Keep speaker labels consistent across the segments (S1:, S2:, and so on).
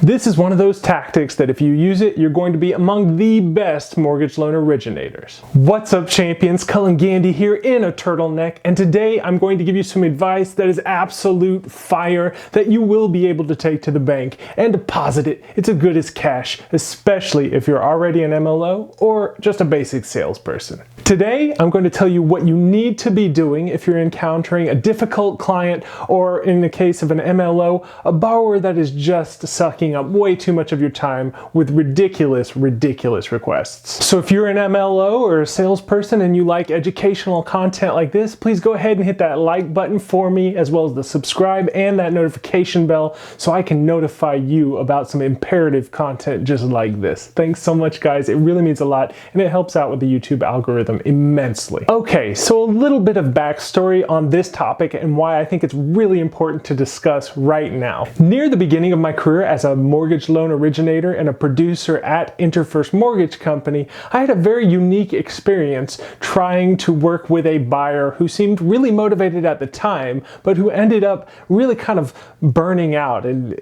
S1: This is one of those tactics that if you use it, you're going to be among the best mortgage loan originators. What's up, champions? Cullen Gandy here in a turtleneck, and today I'm going to give you some advice that is absolute fire that you will be able to take to the bank and deposit it. It's as good as cash, especially if you're already an MLO or just a basic salesperson. Today, I'm going to tell you what you need to be doing if you're encountering a difficult client, or in the case of an MLO, a borrower that is just sucking up way too much of your time with ridiculous requests. So if you're an MLO or a salesperson and you like educational content like this, please go ahead and hit that like button for me, as well as the subscribe and that notification bell so I can notify you about some imperative content just like this. Thanks so much, guys. It really means a lot, and it helps out with the YouTube algorithm immensely. Okay, so a little bit of backstory on this topic and why I think it's really important to discuss right now. Near the beginning of my career as a mortgage loan originator and a producer at InterFirst Mortgage Company, I had a very unique experience trying to work with a buyer who seemed really motivated at the time, but who ended up really kind of burning out in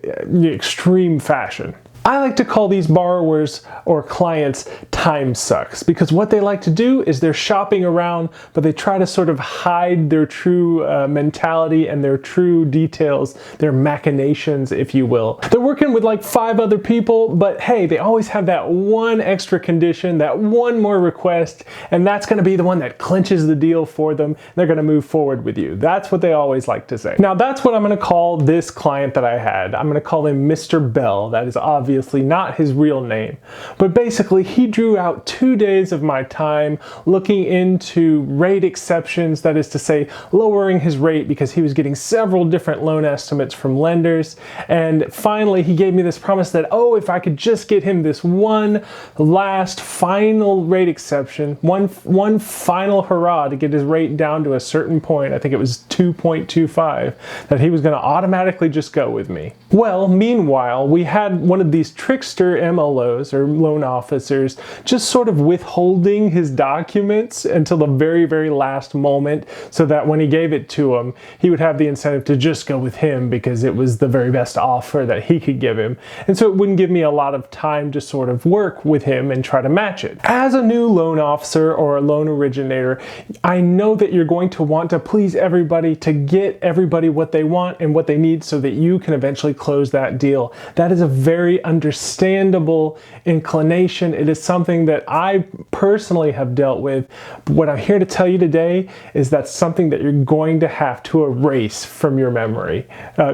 S1: extreme fashion. I like to call these borrowers or clients time sucks, because what they like to do is they're shopping around, but they try to sort of hide their true mentality and their true details, their machinations, if you will. They're working with like 5 other people, but hey, they always have that one extra condition, that one more request, and that's going to be the one that clinches the deal for them. They're going to move forward with you. That's what they always like to say. Now, that's what I'm going to call this client that I had. I'm going to call him Mr. Bell. That is obviously not his real name, but basically he drew out 2 days of my time looking into rate exceptions, that is to say lowering his rate because he was getting several different loan estimates from lenders. And finally he gave me this promise that, oh, if I could just get him this one last final rate exception, one final hurrah to get his rate down to a certain point, I think it was 2.25, that he was going to automatically just go with me. Well, meanwhile, we had one of these trickster MLOs or loan officers just sort of withholding his documents until the very last moment, so that when he gave it to him, he would have the incentive to just go with him because it was the very best offer that he could give him. And so it wouldn't give me a lot of time to sort of work with him and try to match it. As a new loan officer or a loan originator, I know that you're going to want to please everybody, to get everybody what they want and what they need so that you can eventually close that deal. That is a very understandable inclination. It is something that I personally have dealt with. What I'm here to tell you today is that's something that you're going to have to erase from your memory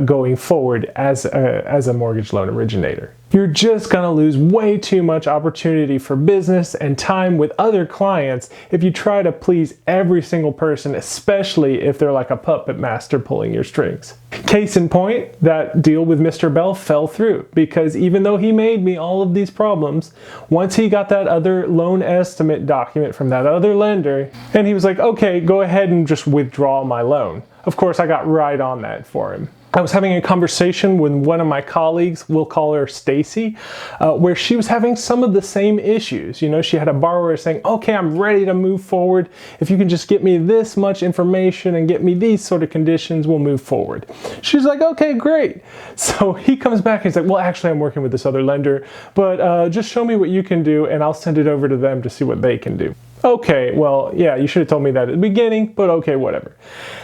S1: going forward as a mortgage loan originator. You're just going to lose way too much opportunity for business and time with other clients if you try to please every single person, especially if they're like a puppet master pulling your strings. Case in point, that deal with Mr. Bell fell through because even though he made me all of these problems, once he got that other loan estimate document from that other lender, and he was like, okay, go ahead and just withdraw my loan. Of course, I got right on that for him. I was having a conversation with one of my colleagues, we'll call her Stacy, where she was having some of the same issues. You know, she had a borrower saying, okay, I'm ready to move forward. If you can just get me this much information and get me these sort of conditions, we'll move forward. She's like, okay, great. So he comes back and he's like, well, actually, I'm working with this other lender, but just show me what you can do and I'll send it over to them to see what they can do. Okay, well, yeah, you should have told me that at the beginning, but okay, whatever.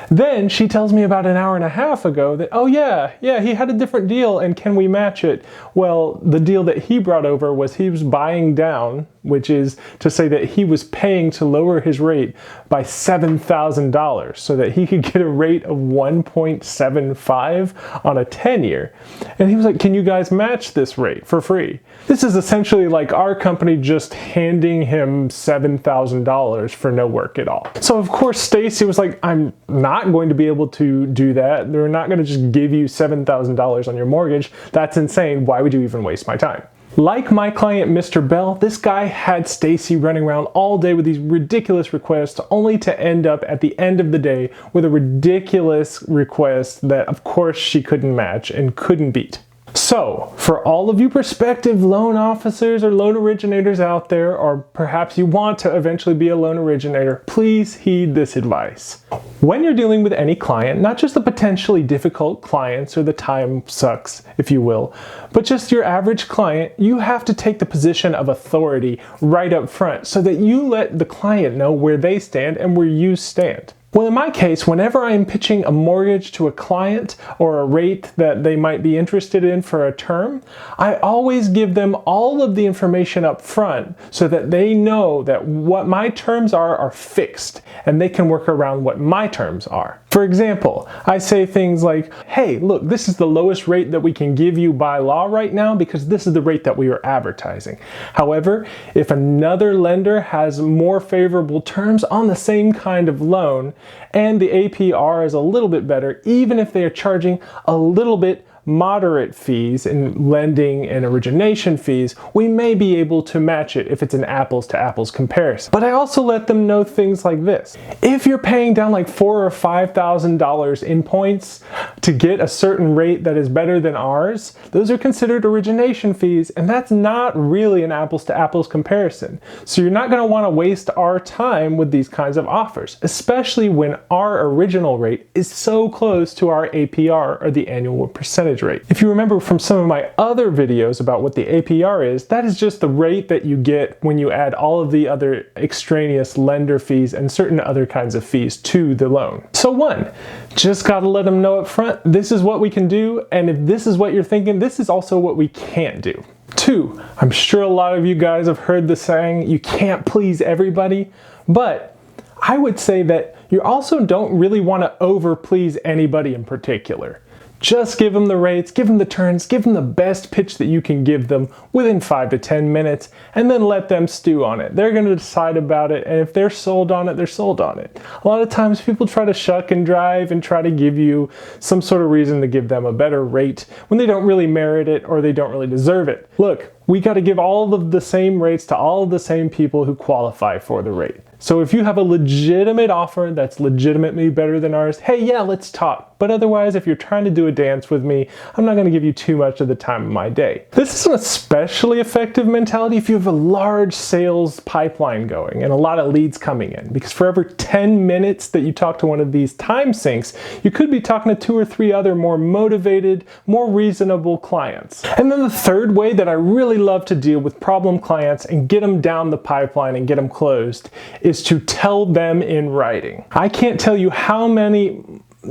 S1: Then she tells me about an hour and a half ago that, oh yeah, he had a different deal and can we match it? Well, the deal that he brought over was he was buying down, which is to say that he was paying to lower his rate by $7,000 so that he could get a rate of 1.75 on a 10-year. And he was like, can you guys match this rate for free? This is essentially like our company just handing him $7,000 for no work at all. So of course Stacy was like, I'm not going to be able to do that. They're not going to just give you $7,000 on your mortgage. That's insane. Why would you even waste my time? Like my client, Mr. Bell, this guy had Stacy running around all day with these ridiculous requests, only to end up at the end of the day with a ridiculous request that of course she couldn't match and couldn't beat. So, for all of you prospective loan officers or loan originators out there, or perhaps you want to eventually be a loan originator, please heed this advice. When you're dealing with any client, not just the potentially difficult clients or the time sucks, if you will, but just your average client, you have to take the position of authority right up front so that you let the client know where they stand and where you stand. Well, in my case, whenever I am pitching a mortgage to a client or a rate that they might be interested in for a term, I always give them all of the information up front so that they know that what my terms are fixed and they can work around what my terms are. For example, I say things like, hey, look, this is the lowest rate that we can give you by law right now because this is the rate that we are advertising. However, if another lender has more favorable terms on the same kind of loan and the APR is a little bit better, even if they are charging a little bit moderate fees in lending and origination fees, we may be able to match it if it's an apples to apples comparison. But I also let them know things like this. If you're paying down like $4,000 or $5,000 in points to get a certain rate that is better than ours, those are considered origination fees, and that's not really an apples to apples comparison. So you're not going to want to waste our time with these kinds of offers, especially when our original rate is so close to our APR, or the annual percentage rate. If you remember from some of my other videos about what the APR is, that is just the rate that you get when you add all of the other extraneous lender fees and certain other kinds of fees to the loan. So one, just gotta let them know up front, this is what we can do, and if this is what you're thinking, this is also what we can't do. Two, I'm sure a lot of you guys have heard the saying, you can't please everybody, but I would say that you also don't really want to over please anybody in particular. Just give them the rates, give them the terms, give them the best pitch that you can give them within 5 to 10 minutes, and then let them stew on it. They're going to decide about it, and if they're sold on it, they're sold on it. A lot of times people try to shuck and drive and try to give you some sort of reason to give them a better rate when they don't really merit it or they don't really deserve it. Look, we got to give all of the same rates to all of the same people who qualify for the rate. So if you have a legitimate offer that's legitimately better than ours, hey, yeah, let's talk. But otherwise, if you're trying to do a dance with me, I'm not going to give you too much of the time of my day. This is an especially effective mentality if you have a large sales pipeline going and a lot of leads coming in. Because for every 10 minutes that you talk to one of these time sinks, you could be talking to 2 or 3 other more motivated, more reasonable clients. And then the third way that I really love to deal with problem clients and get them down the pipeline and get them closed is to tell them in writing. I can't tell you how many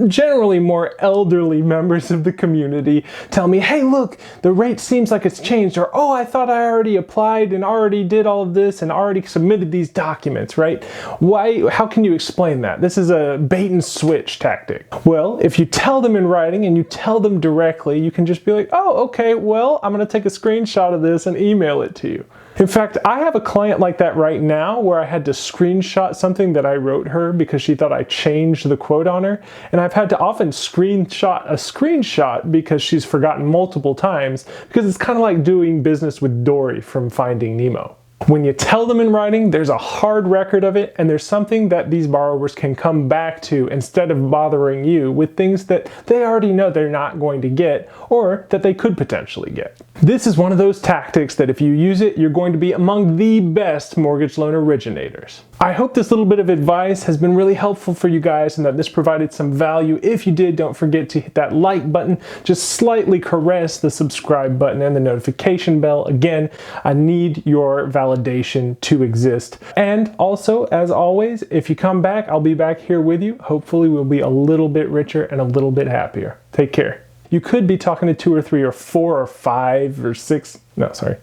S1: generally more elderly members of the community tell me, hey, look, the rate seems like it's changed, or oh, I thought I already applied and already did all of this and already submitted these documents, right? Why? How can you explain that? This is a bait and switch tactic. Well, if you tell them in writing and you tell them directly, you can just be like, oh, okay, well, I'm going to take a screenshot of this and email it to you. In fact, I have a client like that right now where I had to screenshot something that I wrote her because she thought I changed the quote on her. And I've had to often screenshot a screenshot because she's forgotten multiple times, because it's kind of like doing business with Dory from Finding Nemo. When you tell them in writing, there's a hard record of it, and there's something that these borrowers can come back to instead of bothering you with things that they already know they're not going to get or that they could potentially get. This is one of those tactics that if you use it, you're going to be among the best mortgage loan originators. I hope this little bit of advice has been really helpful for you guys and that this provided some value. If you did, don't forget to hit that like button. Just slightly caress the subscribe button and the notification bell. Again, I need your validation to exist. And also, as always, if you come back, I'll be back here with you. Hopefully we'll be a little bit richer and a little bit happier. Take care. You could be talking to 2 or 3 or 4 or 5 or 6. No, sorry.